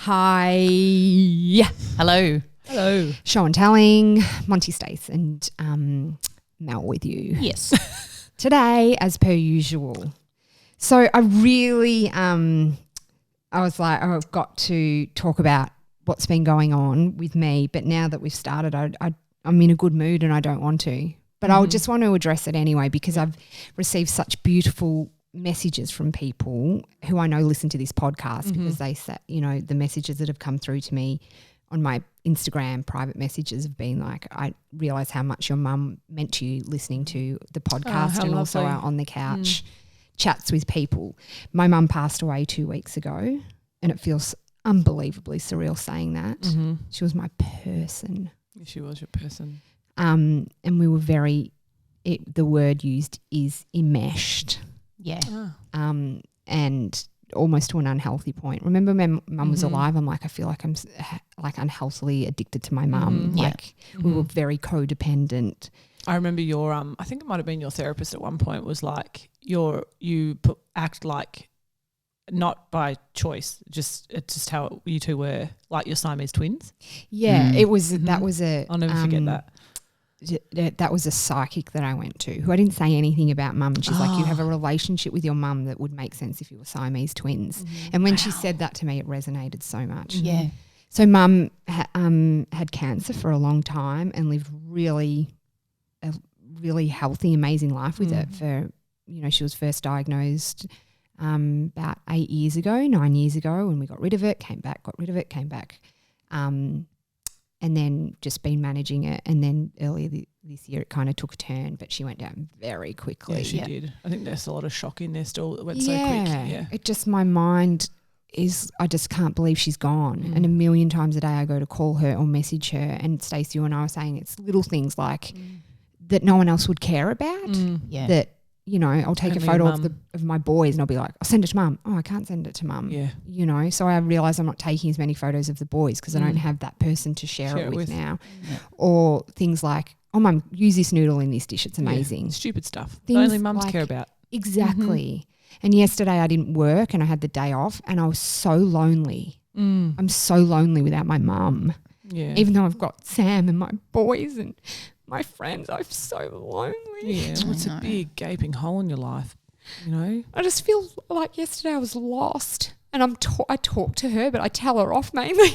Hi. Hello. Hello. Show and telling, Monty, Stace and Mel with you. Yes. Today, as per usual. So I really, I was like, oh, I've got to talk about what's been going on with me. But now that we've started, I'm in a good mood and I don't want to. But I just want to address it anyway because I've received such beautiful messages from people who I know listen to this podcast because they say, you know, the messages that have come through to me on my Instagram private messages have been like, I realise how much your mum meant to you listening to the podcast and also our on the couch chats with people. My mum passed away 2 weeks ago and it feels unbelievably surreal saying that. She was my person. Yeah, she was your person. And we were the word used is enmeshed. Yeah. And almost to an unhealthy point. Remember when mum was alive, I'm like, I feel like I'm like unhealthily addicted to my mum. Like we were very codependent. I remember your I think it might have been your therapist at one point was like act like not by choice, it's just how you two were, like your Siamese twins. Yeah, it was that was a I'll never forget that. That was a psychic that I went to who I didn't say anything about mum. And she's like, you have a relationship with your mum that would make sense if you were Siamese twins. And when she said that to me, it resonated so much. Yeah. So mum had cancer for a long time and lived a really healthy, amazing life with it for, you know, she was first diagnosed about 9 years ago, and we got rid of it, came back, got rid of it, came back. And then just been managing it. And then earlier this year it kind of took a turn, but she went down very quickly. Yeah, she did. I think there's a lot of shock in there still. It went so quick. Yeah. It just, my mind is, I just can't believe she's gone. And a million times a day I go to call her or message her. And Stace, you and I were saying it's little things like that no one else would care about. That, you know, I'll take Only a photo of my boys and I'll be like, I'll send it to mum. Oh, I can't send it to mum. Yeah. You know, so I realise I'm not taking as many photos of the boys because I don't have that person to share it with now. Yeah. Or things like, oh, mum, use this noodle in this dish. It's amazing. Yeah. Stupid stuff. Things Only mums like, care about. Exactly. And yesterday I didn't work and I had the day off and I was so lonely. I'm so lonely without my mum. Yeah. Even though I've got Sam and my boys and my friends, I'm so lonely. Yeah, it's a big gaping hole in your life, you know. I just feel like yesterday I was lost and I talk to her but I tell her off mainly.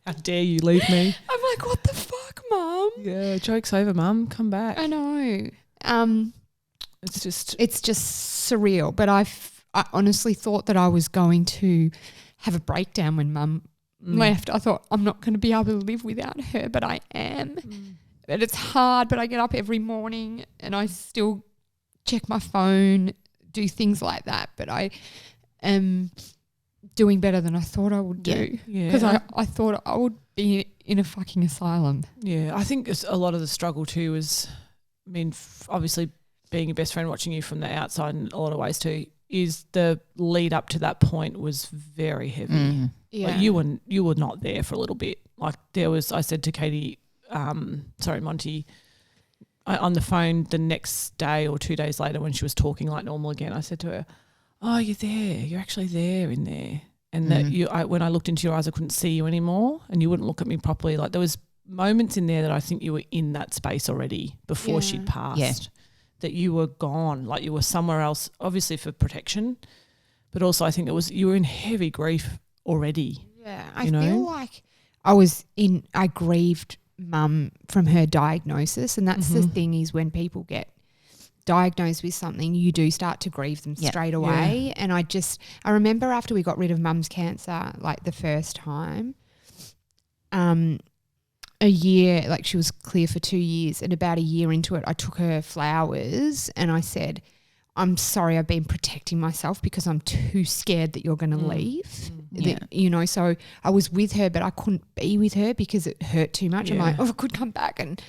How dare you leave me? I'm like, what the fuck, Mum? Yeah, joke's over, Mum. Come back. I know. It's just surreal, but I honestly thought that I was going to have a breakdown when Mum left. I thought I'm not going to be able to live without her, but I am. But it's hard, but I get up every morning and I still check my phone, do things like that, but I am doing better than I thought I would do because I thought I would be in a fucking asylum. Yeah, I think it's a lot of the struggle too is, I mean, obviously being your best friend, watching you from the outside in a lot of ways too, is the lead up to that point was very heavy. Yeah. Like you were not there for a little bit. Like I said to Katie, Monty, on the phone the next day or 2 days later when she was talking like normal again, I said to her, oh, you're there. You're actually there in there. And that when I looked into your eyes, I couldn't see you anymore and you wouldn't look at me properly. Like there was moments in there that I think you were in that space already before she'd passed, that you were gone, like you were somewhere else, obviously for protection, but also I think you were in heavy grief already. Yeah, I feel like I grieved Mum from her diagnosis, and that's the thing is when people get diagnosed with something, you do start to grieve them straight away. And I remember after we got rid of Mum's cancer, like the first time, a year, like she was clear for 2 years, and about a year into it, I took her flowers and I said, I'm sorry, I've been protecting myself because I'm too scared that you're going to leave. You know, so I was with her, but I couldn't be with her because it hurt too much. I'm like, oh, I could come back. And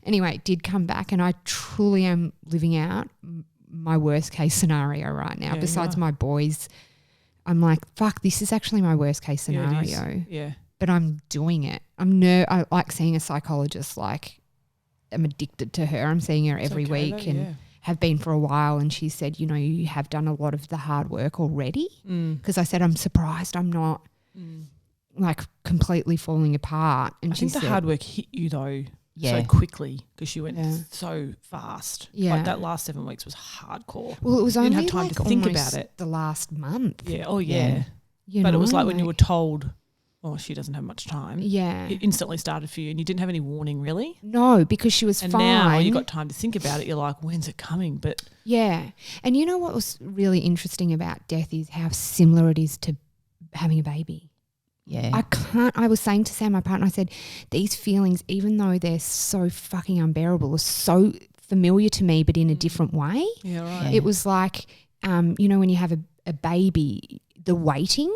anyway, it did come back, and I truly am living out my worst case scenario right now. Besides my boys, I'm like, fuck, this is actually my worst case scenario. Yeah. But I'm doing it. I like seeing a psychologist, like I'm addicted to her. I'm seeing her every week and have been for a while, and she said, you know, you have done a lot of the hard work already. Because I said, I'm surprised I'm not like completely falling apart. And I think the hard work hit you though so quickly because you went so fast. Yeah. Like that last 7 weeks was hardcore. Well, it was You only didn't have time like to think almost about it. the last month. Yeah. Oh, yeah. You but know, it was like when you were told, oh, she doesn't have much time. Yeah. It instantly started for you and you didn't have any warning really. No, because she was and fine. And now you got time to think about it. You're like, when's it coming? But yeah. And you know what was really interesting about death is how similar it is to having a baby. Yeah. I was saying to Sam, my partner, I said, these feelings, even though they're so fucking unbearable, are so familiar to me, but in a different way. Yeah, right. It was like, you know, when you have a baby, the waiting.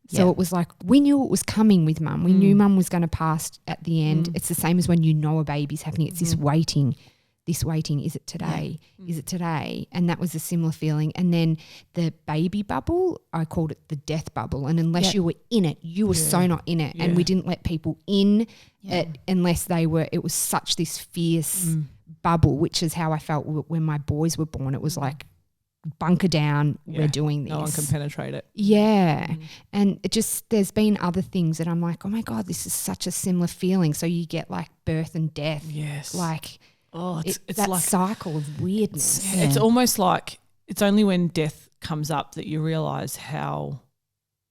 So it was like, we knew it was coming with mum. We knew mum was going to pass at the end. It's the same as when you know a baby's happening. It's this waiting. Is it today? Is it today? And that was a similar feeling. And then the baby bubble, I called it the death bubble. And unless you were in it, you were so not in it. And we didn't let people in it unless they were, it was such this fierce bubble, which is how I felt when my boys were born. It was like, bunker down, we're doing this. No one can penetrate it. Yeah. And it just, there's been other things that I'm like, oh my God, this is such a similar feeling. So you get like birth and death. Yes. Like, it's that like cycle of weirdness. It's almost like it's only when death comes up that you realise how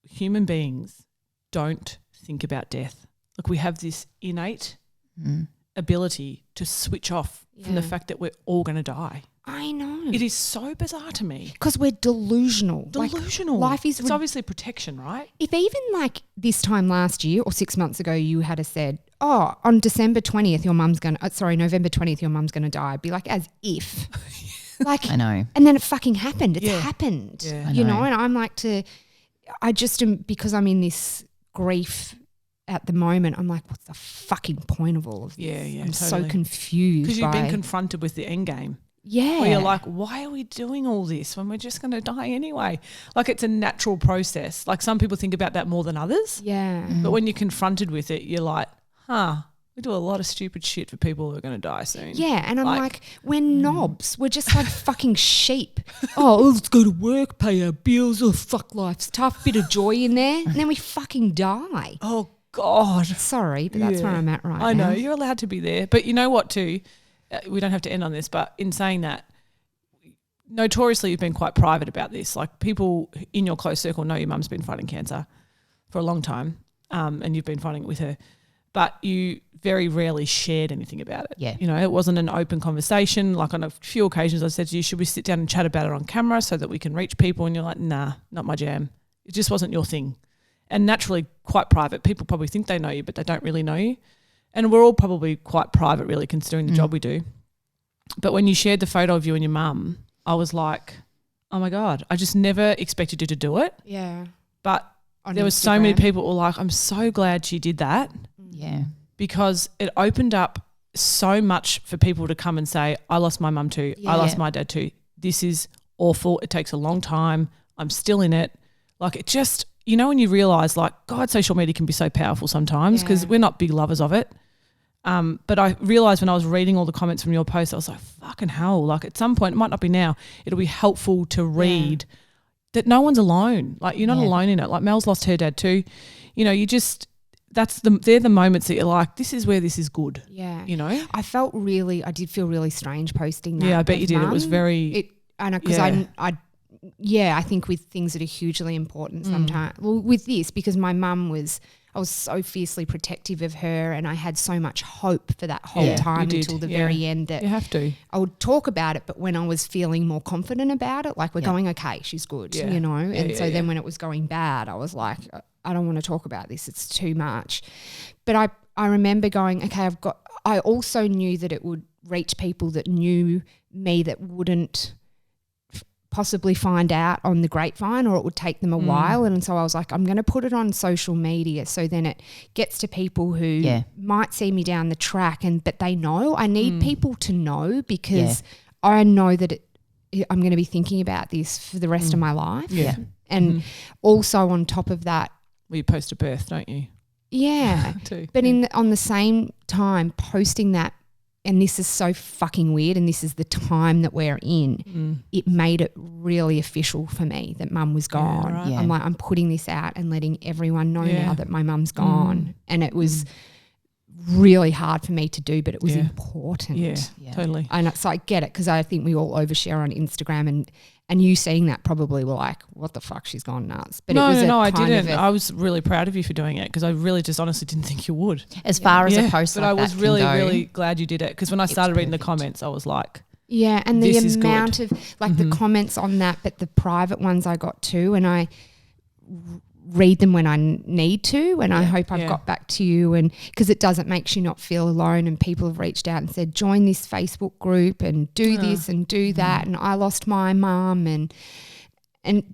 human beings don't think about death. Like we have this innate ability to switch off from the fact that we're all going to die. I know. It is so bizarre to me. Because we're delusional. Delusional. Like, life is it's obviously protection, right? If even like this time last year or 6 months ago you had said, oh, on November 20th your mum's going to die, I'd be like, as if. Like, I know. And then it fucking happened. It's happened. Yeah. You know, and I'm like I just am, because I'm in this grief at the moment, I'm like, what's the fucking point of all of this? Yeah, I'm so confused. Because you've been confronted with the end game. Yeah. Where you're like, why are we doing all this when we're just going to die anyway? Like it's a natural process. Like some people think about that more than others. Yeah. But when you're confronted with it, you're like, we do a lot of stupid shit for people who are going to die soon. Yeah. And I'm like we're knobs. We're just like fucking sheep. Oh, let's go to work, pay our bills. Oh, fuck, life's tough. Bit of joy in there. And then we fucking die. Oh, God. Sorry, but that's where I'm at right now. I know. You're allowed to be there. But you know what too? We don't have to end on this, but in saying that, notoriously you've been quite private about this. Like people in your close circle know your mum's been fighting cancer for a long time and you've been fighting it with her, but you very rarely shared anything about it. Yeah. You know, it wasn't an open conversation. Like on a few occasions I said to you, should we sit down and chat about it on camera so that we can reach people? And you're like, nah, not my jam. It just wasn't your thing. And naturally quite private. People probably think they know you, but they don't really know you. And we're all probably quite private really considering the job we do. But when you shared the photo of you and your mum, I was like, oh my God, I just never expected you to do it. Yeah. But on there were so many people who were like, I'm so glad she did that. Yeah. Because it opened up so much for people to come and say, I lost my mum too. I lost my dad too. This is awful. It takes a long time. I'm still in it. Like it just, you know, when you realise like, God, social media can be so powerful sometimes because we're not big lovers of it. But I realised when I was reading all the comments from your post, I was like, fucking hell, like at some point, it might not be now, it'll be helpful to read that no one's alone. Like you're not alone in it. Like Mel's lost her dad too. You know, you just, they're the moments that you're like, this is where this is good. Yeah. You know? I did feel really strange posting that. Yeah, I bet you did. Mum. It was very. I think with things that are hugely important sometimes, well, with this, because my mum I was so fiercely protective of her and I had so much hope for that whole time until the very end that you have to. I would talk about it, but when I was feeling more confident about it, like we're going, okay, she's good, you know? And so then when it was going bad, I was like, I don't want to talk about this. It's too much. But I remember going, okay, I also knew that it would reach people that knew me that wouldn't possibly find out on the grapevine, or it would take them a while. And so I was like, I'm going to put it on social media so then it gets to people who might see me down the track, but they know. I need people to know because I know that I'm going to be thinking about this for the rest of my life. Yeah. And also on top of that, well, you post a birth, don't you? Yeah. Too. But on the same time, posting that and this is so fucking weird, and this is the time that we're in, it made it really official for me that mum was gone. right. Yeah. I'm like, I'm putting this out and letting everyone know now that my mum's gone. And it was really hard for me to do, but it was important. Yeah, totally. And so I get it, because I think we all overshare on Instagram, and you seeing that probably were like, what the fuck, she's gone nuts. But No, it was I didn't. I was really proud of you for doing it, because I really just honestly didn't think you would. As far as a post but like I was that really, can go, really glad you did it, because when I started reading the comments, I was like, yeah, and the This is amount good. of like the comments on that, but the private ones I got too, and I read them when I need to, and I hope I've got back to you, and because it does, it makes you not feel alone, and people have reached out and said, join this Facebook group and do this and do that, and I lost my mum, and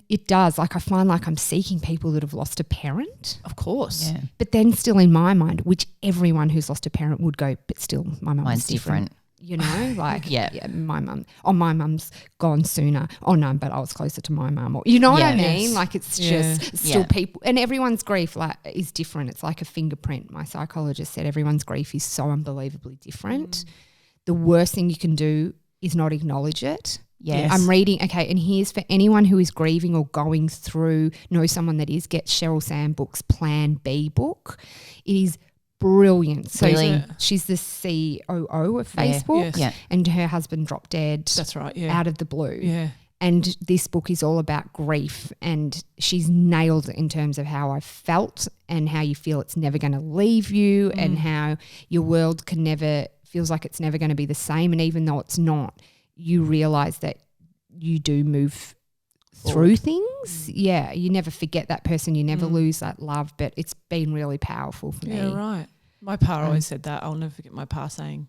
it does, like I find like I'm seeking people that have lost a parent, of course. Yeah. but then still in my mind, which everyone who's lost a parent would go, but still my mum Mine's is different. You know, like my mum's gone sooner. Oh no, but I was closer to my mum. Or you know what I mean? Yes. Like it's just still people, and everyone's grief like is different. It's like a fingerprint. My psychologist said everyone's grief is so unbelievably different. The worst thing you can do is not acknowledge it. Yes. I'm reading, okay, and here's for anyone who is grieving or going through, know someone that is, get Cheryl Sandbook's Plan B book. It is brilliant. So Really? she's the COO of Facebook, Yes. Yeah. and her husband dropped dead That's right, yeah. out of the blue. Yeah. And this book is all about grief, and she's nailed it in terms of how I felt and how you feel it's never going to leave you, and how your world feels like it's never going to be the same. And even though it's not, you realize that you do move through things. Yeah, you never forget that person, you never lose that love, but it's been really powerful for me. Yeah, right. My pa always said that. I'll never forget my pa saying,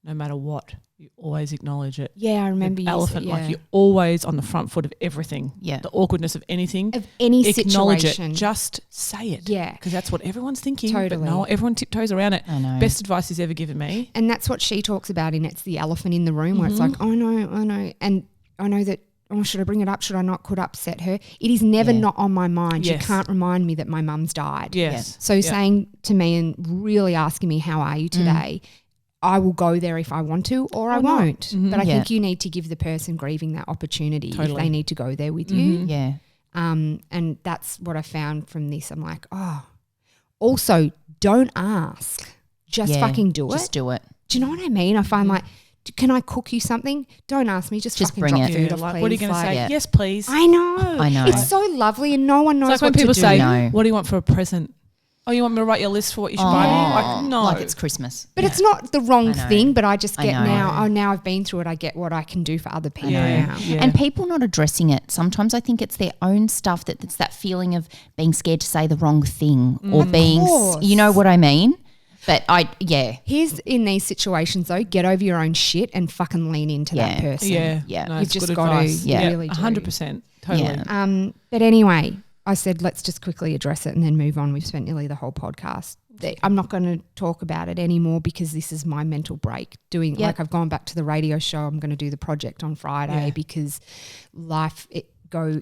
no matter what, you always acknowledge it. Yeah, I remember The you elephant, said, like you're always on the front foot of everything. Yeah. The awkwardness of anything. of any Acknowledge situation. it. Just say it. Yeah. Because that's what everyone's thinking. Totally. But no, everyone tiptoes around it. I know. Best advice he's ever given me. And that's what she talks about in It's the Elephant in the Room, where it's like, oh no, I know. And I know that, oh, should I bring it up? Should I not? Could upset her? It is never not on my mind. Yes. You can't remind me that my mum's died. Yes. So saying to me and really asking me, how are you today? I will go there if I want to, or I won't. But I think you need to give the person grieving that opportunity if they need to go there with you. Yeah. And that's what I found from this. I'm like, oh, also don't ask. Just fucking do it. Just do it. Do you know what I mean? I find like, can I cook you something? Don't ask me. Just fucking bring drop it. food Yeah, off, like, please. what are you going to say? Yeah. Yes, please. I know. I know. It's so lovely, and no one knows It's like when what people to say, do. No. what do you want for a present? Oh, you want me to write your list for what you should buy me? Like, no. Like it's Christmas. But it's not the wrong I know. thing, but I just I get know. now, now I've been through it, I get what I can do for other people now. Yeah. And people not addressing it. Sometimes I think it's their own stuff that it's that feeling of being scared to say the wrong thing or being, course. you know what I mean? But Here's in these situations though, get over your own shit and fucking lean into that person. Yeah. Yeah. No, You've it's just good got advice. to really do. 100%. Totally. Yeah. But anyway, I said, let's just quickly address it and then move on. We've spent nearly the whole podcast. I'm not going to talk about it anymore because this is my mental break. Like I've gone back to the radio show. I'm going to do the project on Friday because life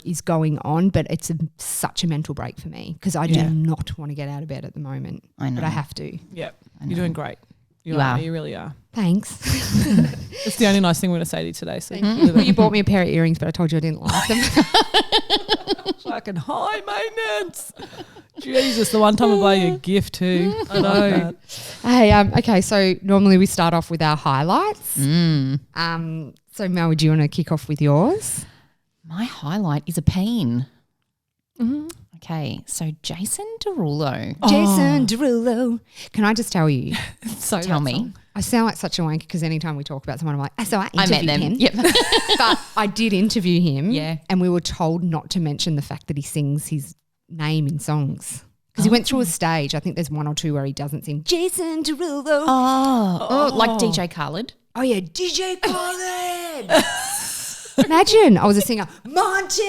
is going on, but it's such a mental break for me because I do not want to get out of bed at the moment. I know. But I have to. Yeah. You're doing great. You are. You really are. Thanks. It's the only nice thing we're going to say to you today. So Well, you bought me a pair of earrings, but I told you I didn't like them. fucking high maintenance. Jesus, the one time I buy you a gift too. I know. Hey, okay, so normally we start off with our highlights. So Mel, would you want to kick off with yours? My highlight is a peen. Okay, so Jason Derulo. Jason Derulo. Can I just tell you, So Tell that me. song. I sound like such a wanker because anytime we talk about someone, I'm like, so I I met interviewed them. him. Yep. But I did interview him. Yeah. And we were told not to mention the fact that he sings his name in songs. Because he went through a stage, I think there's one or two where he doesn't sing Jason Derulo. Like DJ Khaled. Oh yeah, DJ Khaled. Imagine I was a singer, Monty.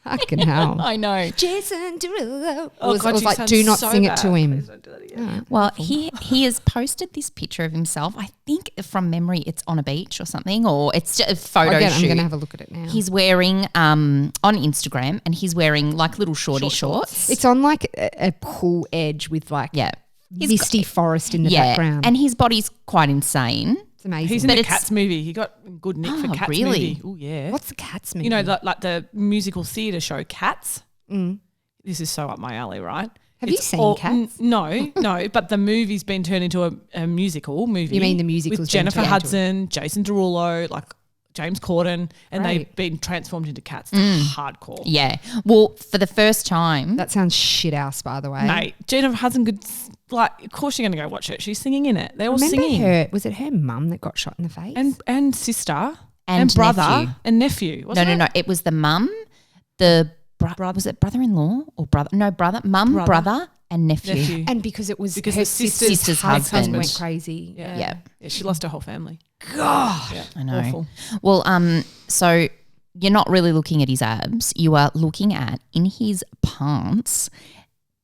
Fucking hell. I know. Jason Derulo. Oh, God, I was you like, sound do not so sing bad. it to him. Please don't do that again. Well, he has posted this picture of himself. I think from memory it's on a beach or something, or it's just a photo Again, I'm shoot. going to have a look at it now. He's wearing on Instagram, and he's wearing like little shorty shorts. It's on like a pool edge with like misty forest in the background. And his body's quite insane. It's amazing. He's in the Cats movie. He got good nick for Cats movie. Oh, yeah. What's the Cats movie? You know, like the musical theatre show Cats. This is so up my alley, right? Have you seen Cats? No, but the movie's been turned into a musical movie. You mean the musical's with been Jennifer turned into Hudson, Jason Derulo, like James Corden, and they've been transformed into Cats. Hardcore. Yeah. Well, for the first time. That sounds shit ass, by the way. Mate, Jennifer Hudson could, like, of course you're going to go watch it. She's singing in it. They're all singing. Was it her mum that got shot in the face? And sister. And brother. nephew. And nephew. Wasn't No. It was the mum, the brother. Was it brother-in-law or brother? No, brother. Mum, brother and nephew. And because it was because her the sister's husband went crazy. Yeah, she lost her whole family. God. Yeah, I know. Awful. Well, so you're not really looking at his abs. You are looking at, in his pants,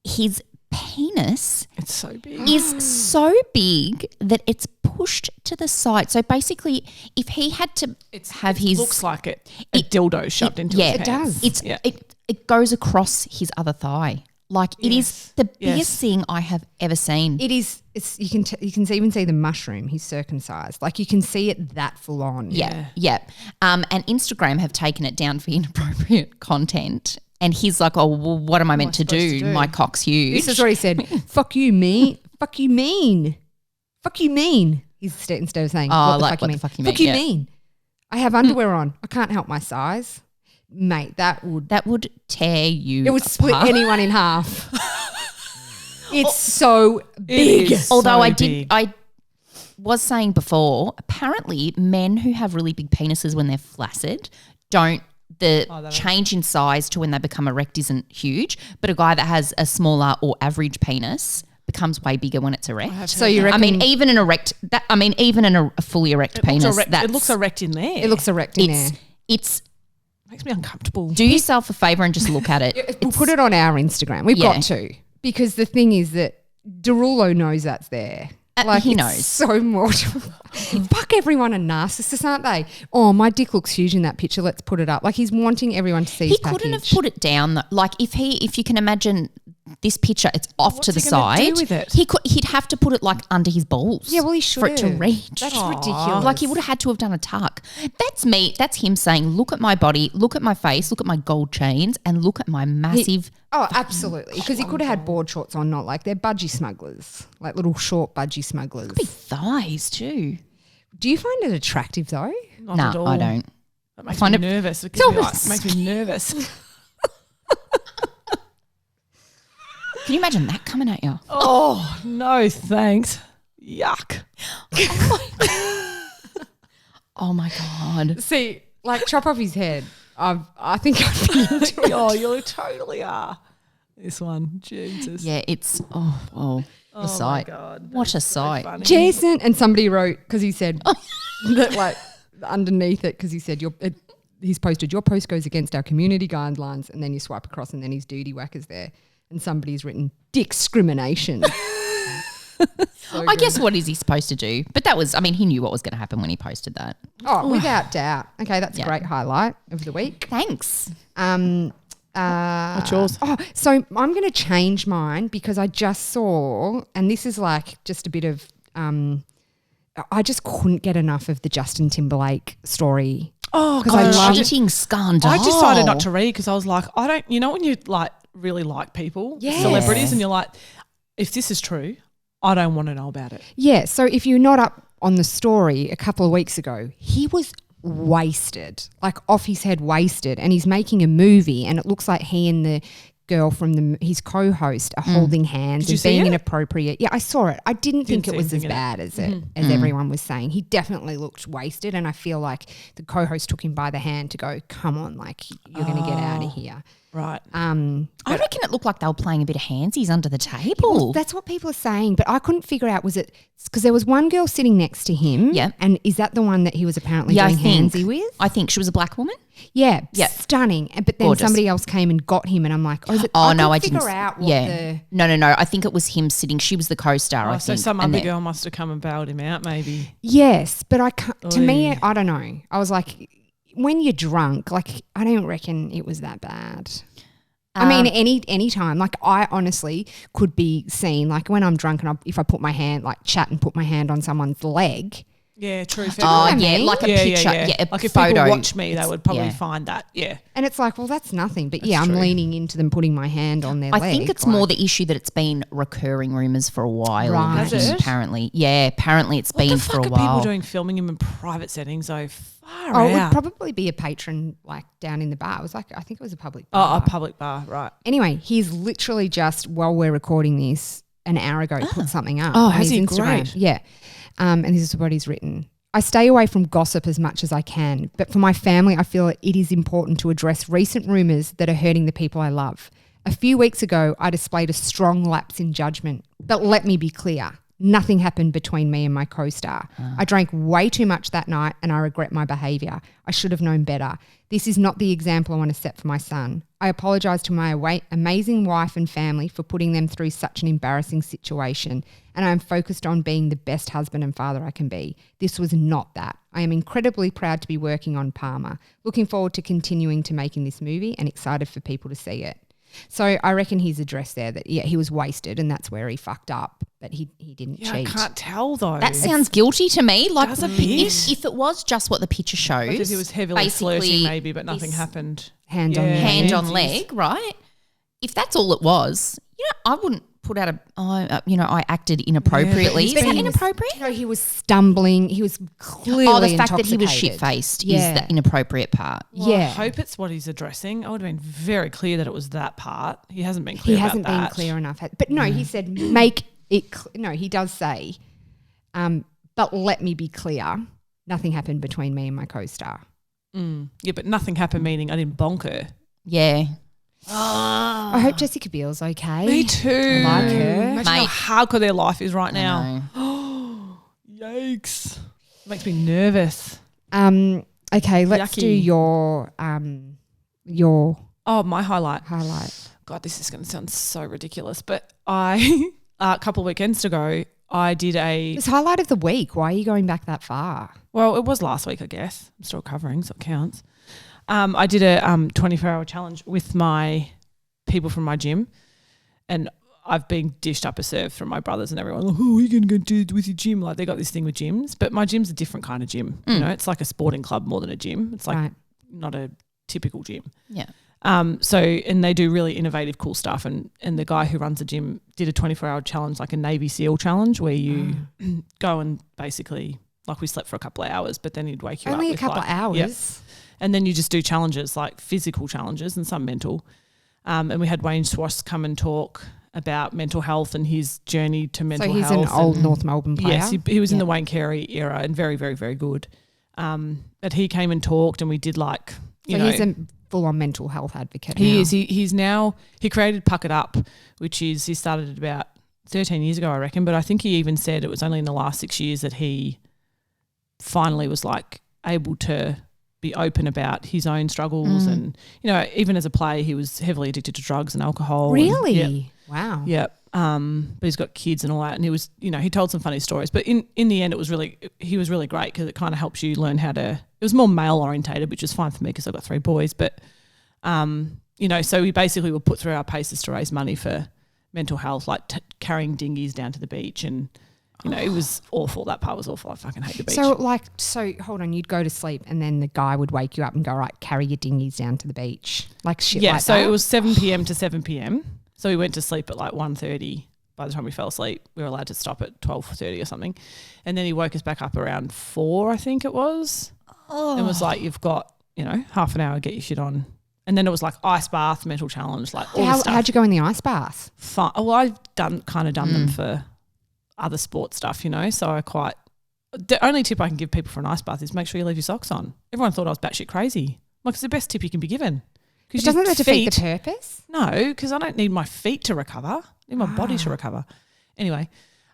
his penis It's so big. is so big that it's pushed to the side. So basically, if he had to have his... looks like a dildo shoved into his pants. It does. It goes across his other thigh. Like it is the biggest thing I have ever seen. It is. You can even see the mushroom. He's circumcised. Like you can see it that full on. Yeah. And Instagram have taken it down for inappropriate content. And he's like, oh, well, what am I meant to do? My cock's huge. This is what he said. Fuck you, me. Fuck you, mean. Fuck you, mean. Instead of saying, what the fuck you mean? Fuck you, mean. I have underwear on. I can't help my size. Mate, that would tear you. It would split anyone in half. It's so big. Although I was saying before, apparently men who have really big penises when they're flaccid don't. The change in size to when they become erect isn't huge, but a guy that has a smaller or average penis becomes way bigger when it's erect. So you reckon? I mean, even in a fully erect penis, it looks erect in there. It looks erect in there. It's makes me uncomfortable. Do yourself a favor and just look at it. We'll put it on our Instagram. We've got to, because the thing is that Derulo knows that's there. He it's knows. So mortal. Fuck, everyone a narcissist, aren't they? Oh, my dick looks huge in that picture. Let's put it up. Like he's wanting everyone to see his package. He couldn't have put it down. Like if you can imagine this picture, it's off to the side. Do with it? He'd have to put it like under his balls. Yeah, well, he should for it to reach. That's ridiculous. Like he would have had to have done a tuck. That's me. That's him saying, "Look at my body, look at my face, look at my gold chains, and look at my massive." Oh, absolutely. Because he could have had board shorts on, not like they're budgie smugglers, like little short budgie smugglers. Big thighs too. Do you find it attractive though? Not at all. I don't. That makes me nervous. It makes me nervous. Can you imagine that coming at you? Oh, no, thanks. Yuck. Oh my God. See, like chop off his head. I think I'd be into it. Oh, you totally are. This one, Jesus. Yeah, it's the sight. My God. What a sight. Funny. Jason, and somebody wrote, because he said that like underneath it, because he said he's posted, your post goes against our community guidelines, and then you swipe across and then his duty whacker's there. And somebody's written discrimination. I guess what is he supposed to do? But that was, he knew what was going to happen when he posted that. Oh, without doubt. Okay, that's a great highlight of the week. Thanks. What's yours? Oh, so I'm going to change mine because I just saw, and this is like just a bit of, I just couldn't get enough of the Justin Timberlake story. Oh, because I love cheating scandal. I decided not to read because I was like, you know when you like really like people, celebrities, and you're like, if this is true, I don't want to know about it. Yeah, so if you're not up on the story a couple of weeks ago, he was wasted, like off his head wasted, and he's making a movie and it looks like he and the girl from his co-host are holding hands and being inappropriate. Yeah, I saw it. I didn't think it was as bad as everyone was saying. He definitely looked wasted, and I feel like the co-host took him by the hand to go, come on, like you're going to get out of here. Right. I reckon it looked like they were playing a bit of handsies under the table. Well, that's what people are saying, but I couldn't figure out, was it because there was one girl sitting next to him? Yeah. And is that the one that he was apparently doing handsy with? I think she was a black woman. Yeah. Stunning. But then somebody else came and got him, and I'm like, I didn't figure out what No. I think it was him sitting. She was the co-star, I think. So some other girl must have come and bailed him out maybe. Yes, but to me, I don't know. I was like, when you're drunk, like I don't reckon it was that bad. I mean, any time. Like, I honestly could be seen, like, when I'm drunk and if I put my hand, like, chat and put my hand on someone's leg. Yeah, true. I yeah, mean? like a picture. Yeah, like if photo. people watch me, they would probably find that. Yeah. And it's like, well, that's nothing. But, That's I'm true. leaning into them putting my hand on their leg. I think it's more the issue that it's been recurring rumours for a while. Right. Has it? Apparently. Yeah, apparently it's been for a What the fuck are while. people doing filming him in private settings though? Far Oh, it would out. probably be a patron, like, down in the bar. It was like, I think it was a public bar. Oh, a public bar, right. Anyway, he's literally just, while we're recording this, an hour ago, put something up Oh, on has his he? Instagram. Great. Yeah. And this is what he's written. I stay away from gossip as much as I can, but for my family, I feel it is important to address recent rumours that are hurting the people I love. A few weeks ago, I displayed a strong lapse in judgment, but let me be clear. Nothing happened between me and my co-star. I drank way too much that night and I regret my behaviour. I should have known better. This is not the example I want to set for my son. I apologise to my amazing wife and family for putting them through such an embarrassing situation, and I am focused on being the best husband and father I can be. This was not that. I am incredibly proud to be working on Palmer. Looking forward to continuing to making this movie and excited for people to see it. So I reckon he's addressed there that, he was wasted and that's where he fucked up, but he didn't Yeah, cheat. I can't tell though. That sounds guilty to me. Like does a bit. if it was just what the picture shows, Like if he was heavily basically flirting maybe, but nothing this happened. Hand on hand leg. on leg, right? If that's all it was, I wouldn't put out I acted inappropriately. Yeah, Is that but inappropriate? No, he was stumbling. He was clearly the fact that he was intoxicated. shit-faced Yeah. is the inappropriate part. Well, I Yeah. hope it's what he's addressing. I would have been very clear that it was that part. He hasn't been clear He about hasn't been that. clear enough. But no, he said make it no, he does say, but let me be clear, nothing happened between me and my co-star. Yeah, but nothing happened, meaning I didn't bonk her. Yeah. I hope Jessica Biel's okay. Me too. I like her. Imagine how Mate. hardcore their life is right I now. know. Yikes. Makes me nervous. Okay, let's Yucky. do your Oh, my highlight. highlight. God, this is going to sound so ridiculous, but I a couple of weekends ago, I did It was highlight of the week. Why are you going back that far? well, it was last week, I guess. I'm still recovering, so it counts. I did a 24-hour challenge with my people from my gym, and I've been dished up a serve from my brothers and everyone. Like, oh, what are you going to go do with your gym? Like, they got this thing with gyms, but my gym's a different kind of gym. You know, it's like a sporting club more than a gym. It's like not a typical gym. Yeah. And they do really innovative, cool stuff. And the guy who runs the gym did a 24-hour challenge, like a Navy SEAL challenge, where you go and basically, like, we slept for a couple of hours, but then he'd wake you up. Only a with, couple like, of hours. Yep. And then you just do challenges, like physical challenges and some mental. And we had Wayne Swass come and talk about mental health and his journey to mental health. So he's an old North Melbourne player. Yes, he was in the Wayne Carey era and very, very, very good. But he came and talked, and we did like, you know. He's a full-on mental health advocate. He now. is. He created Puck It Up, which is, he started it about 13 years ago, I reckon. But I think he even said it was only in the last 6 years that he finally was like able to be open about his own struggles. And, you know, even as a player, he was heavily addicted to drugs and alcohol. Really? And, Wow. Yep. But he's got kids and all that. And he was, you know, he told some funny stories. But in the end, he was really great because it kind of helps you learn how to, it was more male orientated, which is fine for me because I've got 3 boys. But, you know, so we basically were put through our paces to raise money for mental health, like carrying dinghies down to the beach. And, you know, it was awful. That part was awful. I fucking hate the beach. So hold on, you'd go to sleep and then the guy would wake you up and go, right, carry your dinghies down to the beach. Like shit like that. So it was 7 p.m. to 7 p.m. So we went to sleep at like 1:30. By the time we fell asleep, we were allowed to stop at 12:30 or something. And then he woke us back up around 4, I think it was. And was like, you've got, you know, half an hour, get your shit on. And then it was like ice bath, mental challenge, like all this stuff. How'd you go in the ice bath? Fun. Well, I've done them for other sports stuff, you know. So the only tip I can give people for an ice bath is make sure you leave your socks on. Everyone thought I was batshit crazy. Like, it's the best tip you can be given. But doesn't that defeat the purpose? No, because I don't need my feet to recover. I need my body to recover. Anyway,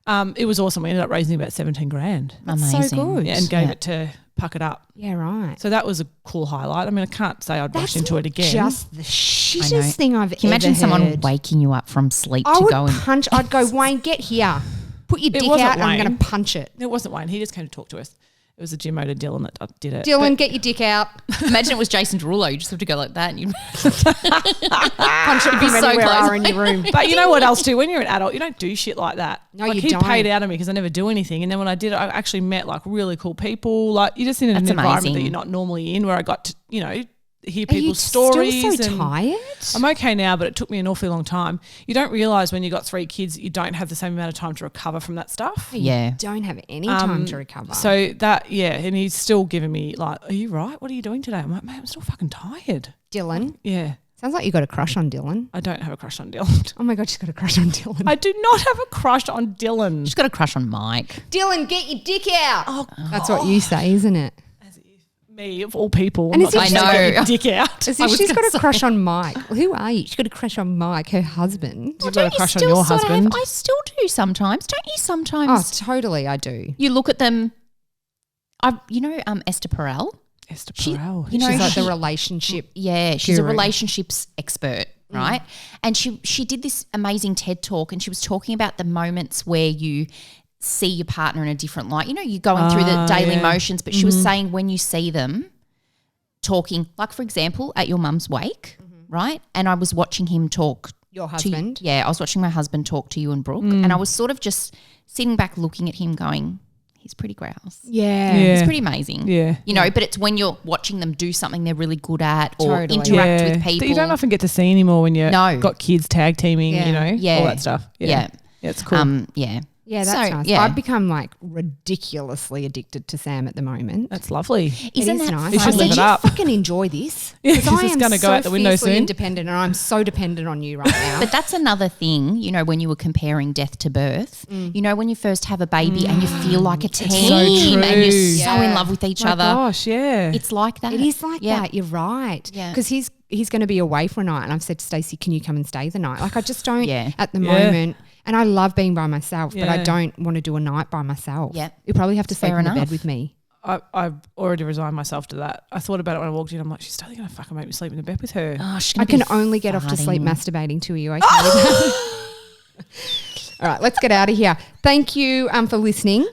it was awesome. We ended up raising about 17 grand. That's Amazing. so good. Yeah, and gave it to Puck It Up. Yeah, right. So that was a cool highlight. I mean, I can't say I'd rush into it again. Just the shittest thing I've Can you imagine ever someone heard. waking you up from sleep I to would go and punch. I'd go, Wayne, get here. Put your dick wasn't out and I'm Wayne. going to punch it. It wasn't Wayne. He just came to talk to us. It was a gym owner, Dylan, that did it. Dylan, get your dick out. Imagine it was Jason Derulo. You just have to go like that and you'd Punch it from so anywhere close. are in your room. But you know what else too? When you're an adult, you don't do shit like that. No, like you he don't. paid out of me because I never do anything. And then when I did it, I actually met like really cool people. Like you're just in an That's environment amazing. that you're not normally in, where I got to, you know, hear Are you people's stories. still so and tired? I'm okay now, but it took me an awfully long time. You don't realise when you got 3 kids, you don't have the same amount of time to recover from that stuff. Yeah. Don't have any time to recover. So that, yeah, and he's still giving me like, are you right? What are you doing today? I'm like, man, I'm still fucking tired. Dylan, Yeah. sounds like you got a crush on Dylan. I don't have a crush on Dylan. Oh my God, she's got a crush on Dylan. I do not have a crush on Dylan. She's got a crush on Mike. Dylan, get your dick out. Oh, That's what you say, isn't it? me of all people. And I'm as not if gonna I get know. your dick out. As I if was she's got gonna a say. crush on Mike. Well, who are you? She's got a crush on Mike, her husband. You've got a crush on your sort of husband. I still do sometimes. Don't you Oh, sometimes? totally, I do. You look at them. Esther Perel. Esther She- Perel. you know, She's like she- the relationship. Yeah, she's a Guru. relationships expert, right? And she did this amazing TED talk, and she was talking about the moments where you see your partner in a different light. You know, you're going through the daily yeah. motions, but she was saying when you see them talking, like for example, at your mum's wake, right? And I was watching him talk Your to husband? I was watching my husband talk to you and Brooke, and I was sort of just sitting back looking at him going, he's pretty grouse. Yeah. Yeah. It's pretty amazing. Yeah. You know, but it's when you're watching them do something they're really good at or Totally. interact with That people. you don't often get to see anymore when you've No. got kids tag teaming, Yeah. you know, Yeah. all that stuff. Yeah. Yeah, it's cool. Yeah. Yeah, that's So, nice. yeah. I've become like ridiculously addicted to Sam at the moment. That's lovely. Isn't it is that nice. You I should said, live it you up." fucking enjoy this. Yeah, Because 'cause I it's am gonna go so out the window fiercely soon. independent and I'm so dependent on you right now. But that's another thing, you know, when you were comparing death to birth, you know, when you first have a baby and you feel like a team so true. and you're so Yeah. in love with each My other. gosh, yeah. It's like that. It is like Yeah. that. You're right. Yeah. Because he's going to be away for a night, and I've said to Stacey, "Can you come and stay the night?" Like I just don't Yeah. at the Yeah. moment, and I love being by myself, but I Yeah. don't want to do a night by myself. Yeah. You probably have to sleep Fair in the bed enough. with me. I've already resigned myself to that. I thought about it when I walked in. I'm like, she's totally going to fucking make me sleep in the bed with her. Oh, she's I gonna can be only get off to sleep farting. masturbating to you. Okay. with that? All right, let's get out of here. Thank you for listening.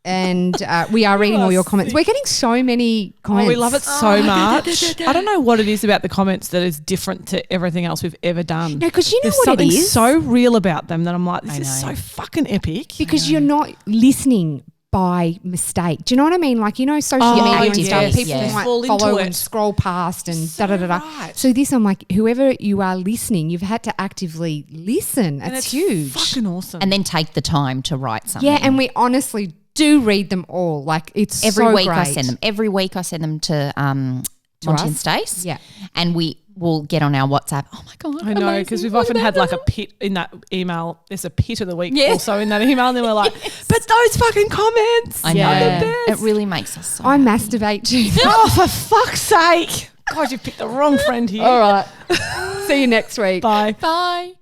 And we are reading all your comments. We're getting so many comments. Oh, we love it so much. I don't know what it is about the comments that is different to everything else we've ever done. No, because you know There's what it something is? so real about them that I'm like, this I is know. so fucking epic. Because you're not listening by mistake. Do you know what I mean? Like, you know, social Oh, media and yes, stuff, people yes. might Fall into follow it. and scroll past and So da-da-da-da. right. So this, I'm like, whoever you are listening, you've had to actively listen. And That's it's huge. fucking awesome. And then take the time to write something. Yeah, and we honestly do read them all. Like, it's every so week great. I send them. Every week I send them to Monty and us? Stace. Yeah. And we will get on our WhatsApp. Oh my God. I know, amazing. because we've What often about had like a that? pit in that email. There's a pit of the week Yeah. also in that email. And then we're like, but those fucking comments. I know. Yeah. The best. It really makes us so I masturbate too. Oh, for fuck's sake. God, you picked the wrong friend here. All right. See you next week. Bye. Bye.